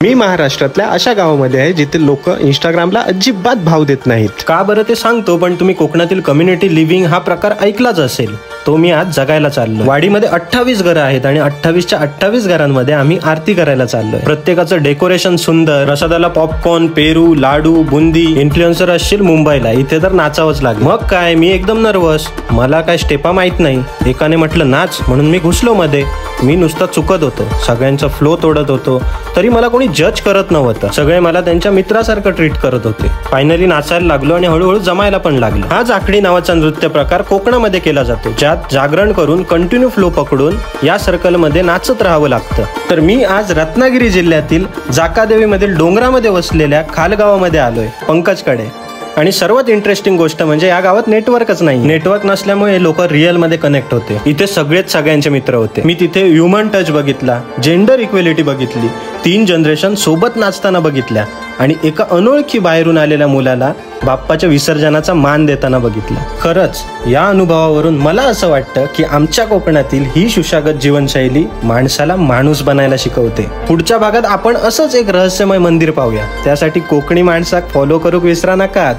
मी महाराष्ट्रातल्या अशा गावामध्ये आहे जिथे लोक इंस्टाग्रामला अजिबात भाव देत नाहीत. का बरं ते सांगतो, पण तुम्ही कोकणातील कम्युनिटी लिव्हिंग हा प्रकार ऐकलाच असेल. तो मी आज जगायला चाललो. वाडीमध्ये 28 घरं आहेत आणि 28च्या 28 घरांमध्ये आम्ही आरती करायला चाललोय. प्रत्येकाचं डेकोरेशन सुंदर, प्रसादाला पॉपकॉर्न, पेरू, लाडू, बुंदी. इन्फ्लुएन्सर असशील मुंबईला, इथे तर नाचावंच लागलं. मग काय, मी एकदम नर्वस. मला काय स्टेपा माहित नाही. एकाने म्हटलं नाच, म्हणून मी घुसलो मध्ये. मी नुसता चुकत होतो, सगळ्यांचा फ्लो तोडत होतो, तरी मला कोणी जज करत नव्हतं. सगळे मला त्यांच्या मित्रासारखं ट्रीट करत होते. फायनली नाचायला लागलो आणि हळूहळू जमायला पण लागलो. हा जाखडी नावाचा नृत्य प्रकार कोकणामध्ये केला जातो, ज्यात जागरण करून कंटिन्यू फ्लो पकडून या सर्कलमध्ये नाचत राहावं लागतं. तर मी आज रत्नागिरी जिल्ह्यातील जाकादेवीमधील डोंगरामध्ये वसलेल्या खालगावामध्ये आलोय, पंकजकडे. आणि सर्वात इंटरेस्टिंग गोष्ट म्हणजे या गावात नेटवर्कच नाही. नेटवर्क नसल्यामुळे लोक रिअल मध्ये कनेक्ट होते. इथे सगळेच सगळ्यांचे मित्र होते. मी तिथे ह्युमन टच बघितला, जेंडर इक्वेलिटी बघितली, 3 जनरेशन सोबत नाचताना बघितल्या आणि एका अनोळखी बाहेरून आलेल्या मुलाला बाप्पाच्या विसर्जनाचा मान देताना बघितला. खरंच या अनुभवावरून मला असं वाटतं की आमच्या कोकणातील ही सुशागत जीवनशैली माणसाला माणूस बनायला शिकवते. पुढच्या भागात आपण असंच एक रहस्यमय मंदिर पाहूया. त्यासाठी कोकणी माणसाक फॉलो करूक विसरा नका.